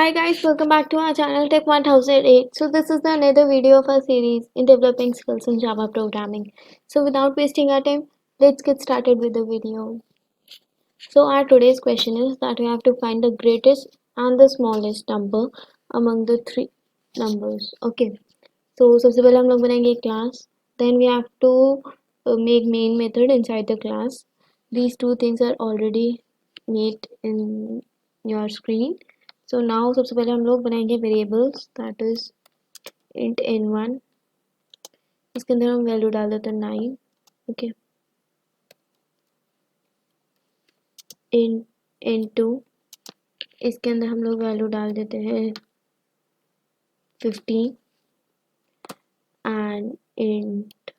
Hi guys, welcome back to our channel Tech 1008. So this is another video of our series in developing skills in Java programming. So without wasting our time, let's get started with the video. So our today's question is that we have to find the greatest and the smallest number among the three numbers. Okay. So सबसे पहले हम लोग बनाएंगे class. Then we have to make main method inside the class. These two things are already made in your screen. So now सबसे पहले हम लोग बनाएंगे variables, that is int n1. इसके अंदर हम वैल्यू डाल देते हैं 9. ओके, int n2, इसके अंदर हम लोग वैल्यू डाल देते हैं 15 एंड int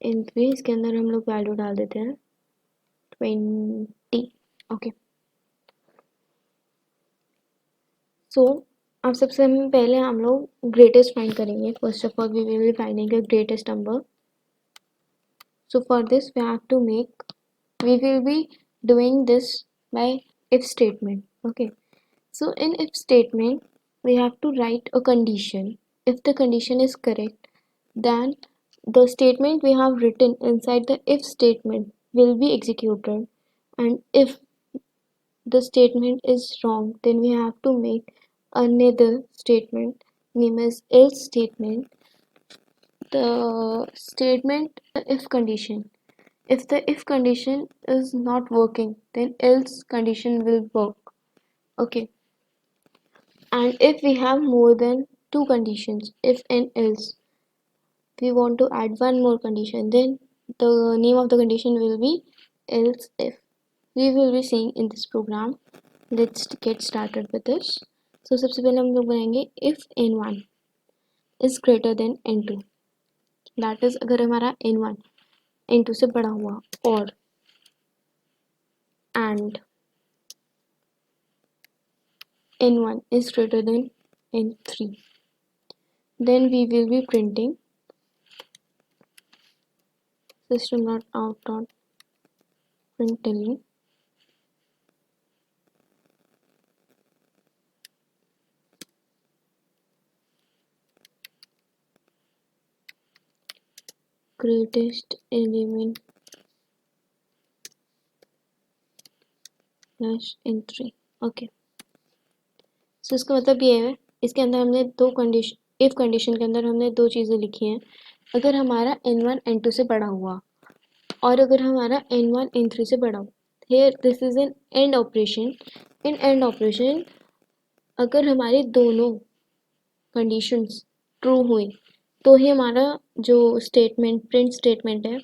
n3, इसके अंदर हम लोग वैल्यू डाल देते हैं 20. ओके, सो अब सबसे पहले हम लोग ग्रेटेस्ट फाइंड करेंगे. First of all we will be finding the greatest number. So for this we will be doing this by if statement. Okay, so in if statement we have to write a condition. If the condition is correct, then the statement we have written inside the if statement will be executed, and if the statement is wrong, then we have to make another statement named as else statement. The statement if condition, if the if condition is not working, then else condition will work. Okay, and if we have more than two conditions, if and else, we want to add one more condition, then the name of the condition will be else if. We will be seeing in this program. Let's get started with this. So सबसे पहले हम लोग बनाएंगे if n1 is greater than n2. That is अगर हमारा n1 n2 से बड़ा हुआ, और and n1 is greater than n3, then we will be printing system.out.println greatest element plus n3. Okay, so इसका मतलब ये है, इसके अंदर हमने दो कंडीशन, इफ कंडीशन के अंदर हमने दो चीज़ें लिखी हैं. अगर हमारा n1 n2 से बड़ा हुआ और अगर हमारा n1 n3 से बड़ा हुआ, here this is an end operation. in end operation अगर हमारे दोनों कंडीशंस ट्रू हुई तो ही हमारा जो स्टेटमेंट प्रिंट स्टेटमेंट है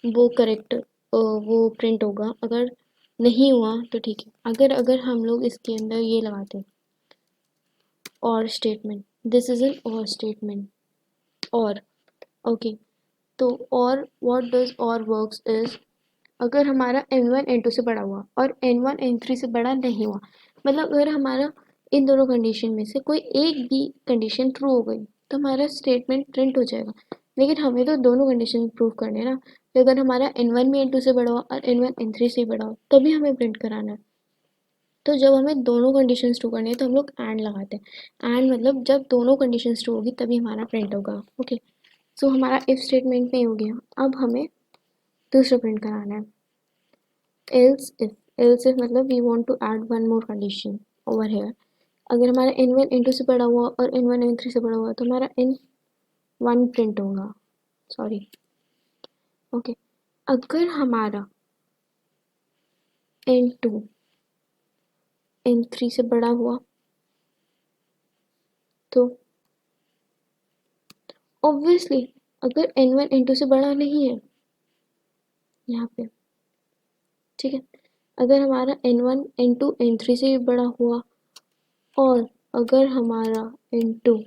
वो करेक्ट वो प्रिंट होगा. अगर नहीं हुआ तो ठीक है. अगर हम लोग इसके अंदर ये लगाते हैं और स्टेटमेंट, दिस इज एन और स्टेटमेंट, और ओके, तो और व्हाट डज और वर्क्स इज, अगर हमारा n1 n2 से बड़ा हुआ और n1 n3 से बड़ा नहीं हुआ, मतलब अगर हमारा इन दोनों कंडीशन में से कोई एक भी कंडीशन ट्रू हो गई तो हमारा स्टेटमेंट प्रिंट हो जाएगा. लेकिन हमें तो दोनों कंडीशन प्रूव करने हैं ना. तो अगर हमारा n1 भी n2 से बड़ा हो और n1 n3 से बड़ा हो तभी हमें प्रिंट कराना है. तो जब हमें दोनों कंडीशंस ट्रू करनी है तो हम लोग एंड लगाते हैं. एंड मतलब जब दोनों कंडीशंस ट्रू होगी तभी हमारा प्रिंट होगा. ओके, सो हमारा इफ स्टेटमेंट में हो गया. अब हमें दूसरा प्रिंट कराना है else if. else if मतलब we want to add one more condition over here. अगर हमारा n1 n2 से बड़ा हुआ और n1 n3 से बड़ा हुआ तो हमारा n1 प्रिंट होगा. सॉरी, ओके, अगर हमारा n2 n3 से बड़ा हुआ तो ऑब्वियसली अगर n1 n2 से बड़ा नहीं है यहाँ पे, ठीक है, अगर हमारा n1 n2 n3 से भी बड़ा हुआ और अगर हमारा n2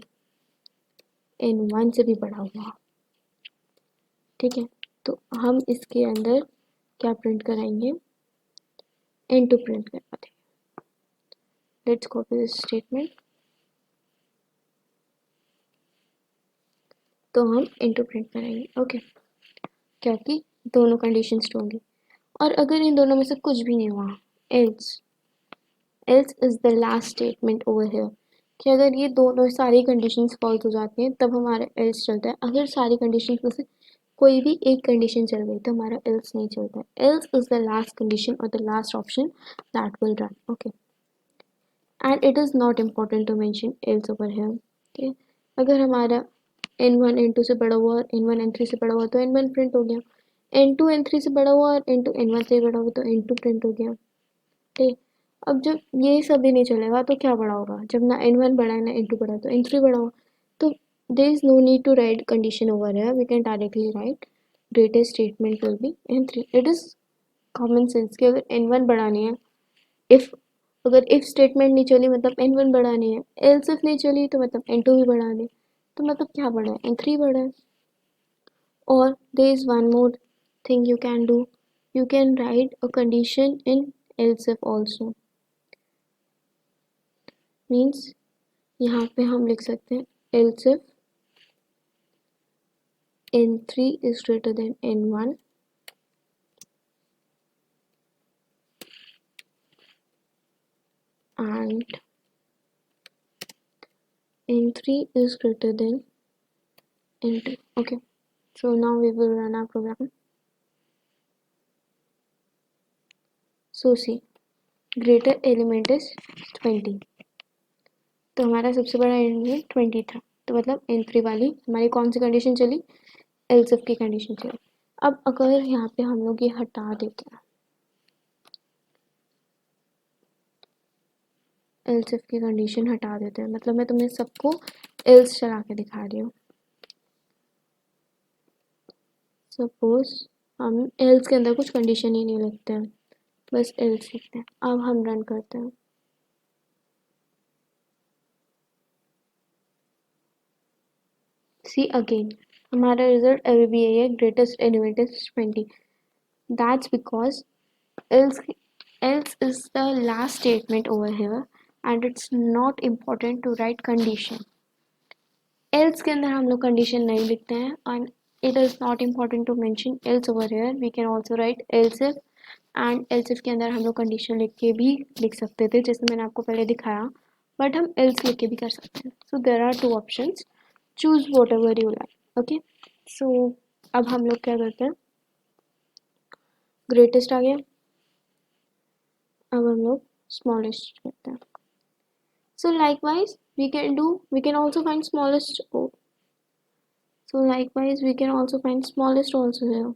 n1 से भी बड़ा हुआ, ठीक है, तो हम इसके अंदर क्या प्रिंट कराएंगे, n2 प्रिंट करा देंगे. Let's copy this statement. तो हम n2 प्रिंट कराएंगे. ओके, क्योंकि दोनों कंडीशंस ट्रू होंगी. और अगर इन दोनों में से कुछ भी नहीं हुआ, else else is the last statement over here कि अगर ये दोनों सारी कंडीशंस फॉल्स हो जाती हैं तब हमारा else चलता है. अगर सारी कंडीशंस में से कोई भी एक कंडीशन चल गई तो हमारा else नहीं चलता है. else is the last condition or the last option that will run. Okay, and it is not important to mention else over here. Okay, अगर हमारा n1 n2 से बड़ा हुआ और n1 n3 से बड़ा हुआ तो n1 प्रिंट हो गया, n2 n3 से बड़ा हुआ और n2 n1 से बड़ा हुआ तो n2 प्रिंट हो गया. ठीक, अब जब ये सभी नहीं चलेगा तो क्या बड़ा होगा, जब ना n1 बड़ा है ना n2 बड़ा है तो n3 बड़ा होगा. तो there is no need to write condition over here, we can directly write greatest statement will be n3. It is common sense कि अगर n1 बड़ा नहीं है, if अगर if स्टेटमेंट नहीं चली मतलब n1 बड़ा नहीं है, else if नहीं चली तो मतलब n2 भी बड़ा नहीं, तो मतलब क्या बड़ा है, n3 बड़ा है. Or there is one more thing you can do, you can write a condition in else if also. Means यहाँ पे हम लिख सकते हैं else if n3 is greater than n1 and n3 is greater than n2. Okay, so now we will run our program. So see, greater element is 20, तो हमारा सबसे बड़ा एलिमेंट 20 था, तो मतलब n3 वाली हमारी कौन सी कंडीशन चली, else if की कंडीशन चली. अब अगर यहाँ पे हम लोग ये हटा देते हैं, else if की कंडीशन हटा देते हैं, मतलब मैं तुम्हें सबको else चला के दिखा रही हूँ. सपोज हम else के अंदर कुछ कंडीशन ही नहीं लिखते हैं, बस else लिखते हैं. अब हम रन करते हैं. सी अगेन हमारा रिजल्ट अभी भी यही है, greatest element is 20. That's because else else is the last statement over here and it's not important to write condition. else के अंदर हम लोग कंडीशन नहीं लिखते हैं and it is not important to mention else over here. We can also write else if, and else if के अंदर हम लोग कंडीशन लिख के भी लिख सकते थे जैसे मैंने आपको पहले दिखाया, बट हम else लिख के भी कर सकते हैं. So there are two options, choose whatever you like. Okay, so अब हम लोग क्या करते हैं, ग्रेटेस्ट आ गया, अब हम लोग स्मॉलेस्ट करते हैं. So likewise we can also find smallest. Oh, so likewise we can also find smallest also here.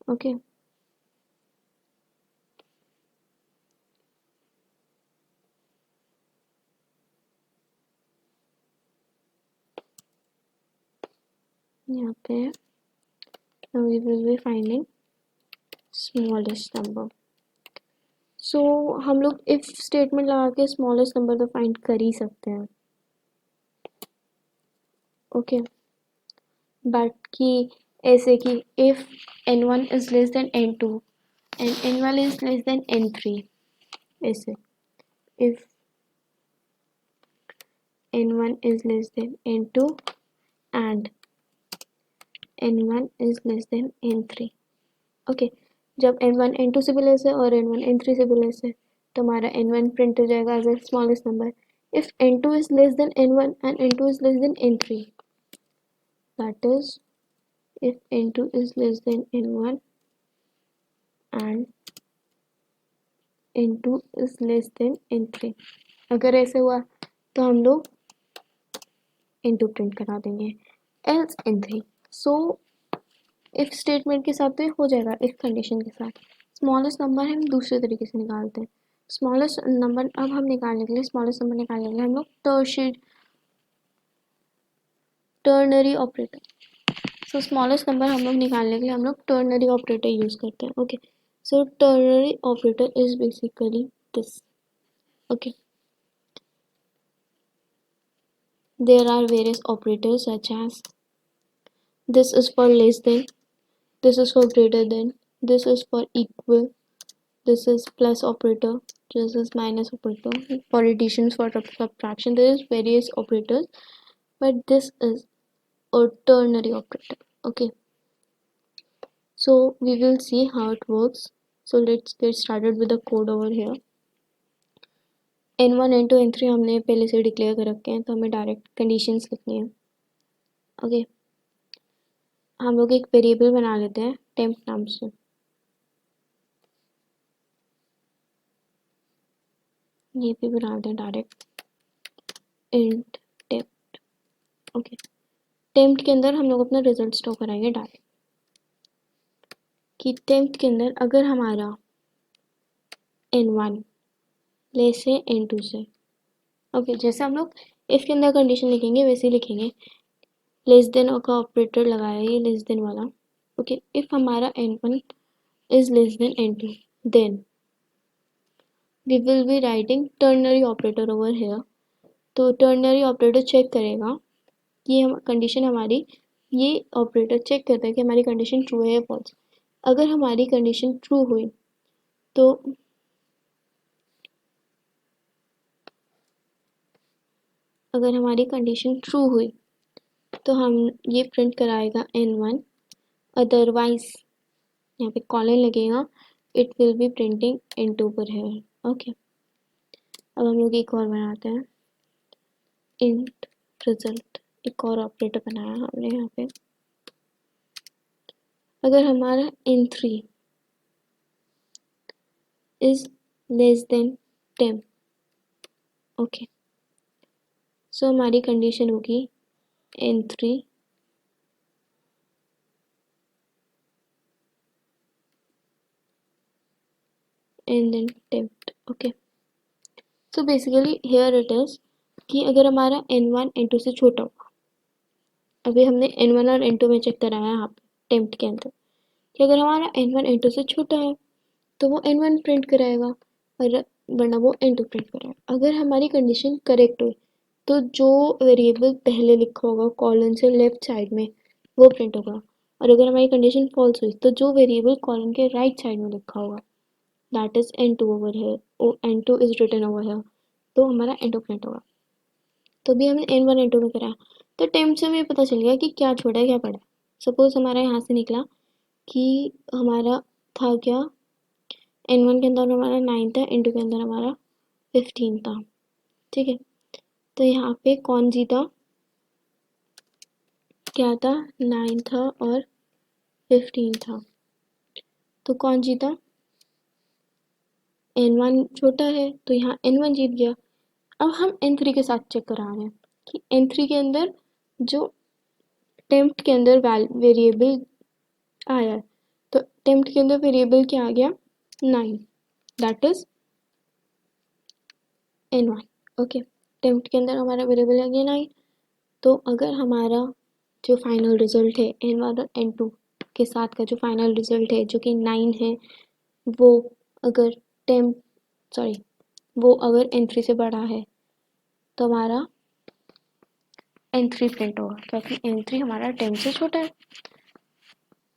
Okay, यहाँ पे now we will be finding smallest number. So हम लोग if statement लगा के smallest number तो find कर ही सकते हैं. Okay, but कि ऐसे कि if n1 is less than n2 and n1 is less than n3, ऐसे if n1 is less than n2 and n1 is less than n3. Okay, जब n1 n2 से भी लेस है और n1 n3 से भी लेस है तो हमारा n1 प्रिंट हो जाएगा as a smallest number. if n2 is less than n1 and n2 is less than n3, that is if n2 is less than n1 and n2 is less than n3, अगर ऐसे हुआ तो हम लोग n2 print करा देंगे else n3. so if statement के साथ तो ये हो जाएगा, if कंडीशन के साथ. स्मॉलेस्ट नंबर हम दूसरे तरीके से निकालते हैं. स्मॉलेस्ट नंबर अब हम निकालने के लिए स्मॉलेस्ट नंबर निकालने के लिए हम लोग टर्नरी ऑपरेटर. सो स्मॉलेस्ट नंबर हम लोग निकालने के लिए हम लोग टर्नरी ऑपरेटर यूज करते हैं. Okay, so ternary operator is basically this. Okay, there are various operators such as this is for less than, this is for greater than, this is for equal, this is plus operator, this is minus operator. For addition, for subtraction, there is various operators, but this is a ternary operator. Okay, so we will see how it works. So let's get started with the code over here. n1 n2 n3 हमने पहले से declare कर रखे हैं, तो हमें direct conditions लिखनी है। ओके, हम लोग एक वेरिएबल बना लेते हैं टेम्प नाम से। ये भी बनाते हैं direct int temp. Okay, temp के अंदर हम लोग अपना रिजल्ट स्टोर कराएंगे डायरेक्ट कि टेम्प के अंदर अगर हमारा n1 लेस है n2 से। ओके, जैसे हम लोग इफ के अंदर कंडीशन लिखेंगे वैसे ही लिखेंगे, लेस देन का ऑपरेटर लगाया ये लेस देन वाला। ओके, इफ हमारा n1 is less than n2, then we will be writing ternary operator over here। तो ternary operator चेक करेगा कि हम कंडीशन हमारी, ये ऑपरेटर चेक करता है कि हमारी कंडीशन ट्रू है या फॉल्स। अगर हमारी कंडीशन ट्रू हुई तो अगर हमारी कंडीशन ट्रू हुई तो हम ये प्रिंट कराएगा n1, अदरवाइज यहाँ पे कॉलन लगेगा, it will be printing n2 पर है। ओके, अब हम लोग एक और बनाते हैं इंट रिजल्ट। एक और ऑपरेटर बनाया हमने यहाँ पे। अगर हमारा n3 is less than 10, okay, सो हमारी कंडीशन होगी n3 and then tempt। Okay, so basically here it is कि अगर हमारा n1 n2 से छोटा होगा, अभी हमने n1 और n2 में चेक कराया यहाँ पे टेम्प्ट के अंदर कि अगर हमारा n1 n2 से छोटा है तो वो n1 प्रिंट कराएगा और वरना वो n2 प्रिंट कराएगा। अगर हमारी कंडीशन करेक्ट हुई तो जो वेरिएबल पहले लिखा होगा कॉलन से लेफ्ट साइड में वो प्रिंट होगा, और अगर हमारी कंडीशन फॉल्स हुई तो जो वेरिएबल कॉलन के राइट साइड में लिखा होगा that is n2 over here, oh n2 is written over here, तो हमारा n2 प्रिंट होगा। तो भी हमने n1 n2 में कराया तो टेम्प से हमें पता चल गया कि क्या छोटा है क्या बड़ा है। सपोज हमारा यहाँ से निकला कि हमारा था क्या, n1 के अंदर हमारा 9 था, n2 के अंदर हमारा 15 था। ठीक है, तो यहाँ पे कौन जीता, क्या था, 9 था और 15 था, तो कौन जीता, n1 छोटा है तो यहाँ n1 जीत गया। अब हम n3 के साथ चेक करा रहे हैं कि n3 के अंदर जो टेम्प्ट के अंदर वेरिएबल आया है, तो टेम्प्ट के अंदर वेरिएबल क्या आ गया, 9, that is n1। Okay, tempt के अंदर हमारा वेरिएबल आ गया 9, तो अगर हमारा जो फाइनल रिजल्ट है n1 और n2 के साथ का जो फाइनल रिजल्ट है जो कि 9 है, वो अगर टेम्प सॉरी वो अगर n3 से बड़ा है तो हमारा n3 प्रिंट होगा क्योंकि n3 हमारा टेम्प से छोटा है।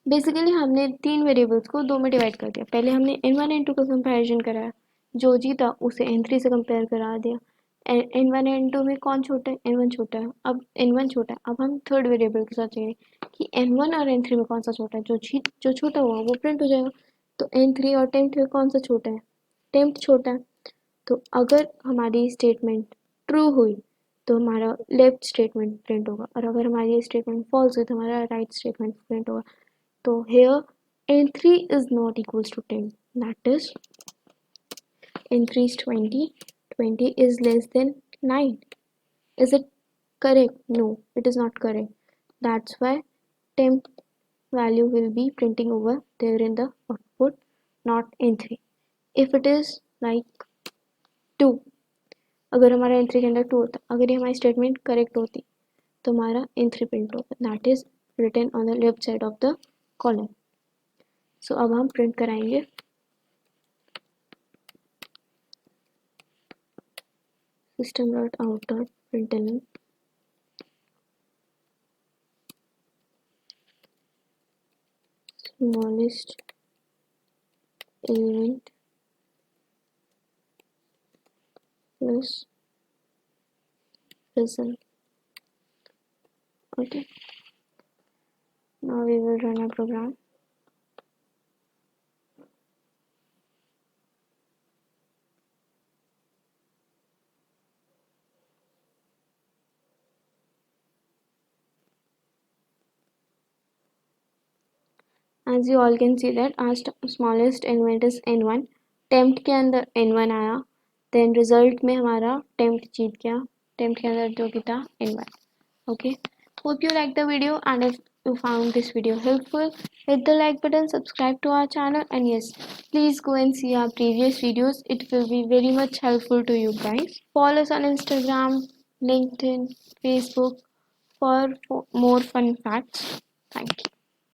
बेसिकली हमने तीन वेरिएबल्स को दो में डिवाइड कर दिया। पहले हमने n1 n2 का कंपैरिजन कराया, जो जीता उसे n3 से कंपेयर करा दिया। n1 n2 में कौन छोटा है, n1 छोटा है। अब n1 छोटा है, अब हम थर्ड वेरिएबल के साथ चाहिए कि n1 और n3 में कौन सा छोटा है, जो छोटा हुआ वो प्रिंट हो जाएगा। तो n3 और टेम्प्ट में कौन सा छोटा है, टेम्प्ट छोटा है। तो अगर हमारी स्टेटमेंट ट्रू हुई तो हमारा लेफ्ट स्टेटमेंट प्रिंट होगा, और अगर हमारी स्टेटमेंट फॉल्स हुई तो हमारा राइट स्टेटमेंट प्रिंट होगा। तो here n3 is not equals to 10, that is n3 is 20, 20 is less than 9. Is it correct? No, it is not correct. That's why temp value will be printing over there in the output, not n3. If it is like 2, अगर हमारा n3 के अंदर 2 होता, अगर ये हमारी statement correct होती तो हमारा n3 प्रिंट होगा, that is written on the left side of the column. So अब हम प्रिंट कराएंगे system.out.println smallest element plus result। Okay, now we will run our program। as you all can see that our smallest element is n1. Tempt के अंदर n1 आया, then result में हमारा tempt जीत गया, tempt के अंदर जो भी था n1. Okay, hope you like the video, and if you found this video helpful, hit the like button, subscribe to our channel, and yes, please go and see our previous videos. It will be very much helpful to you guys. Follow us on Instagram, LinkedIn, Facebook for more fun facts. Thank you.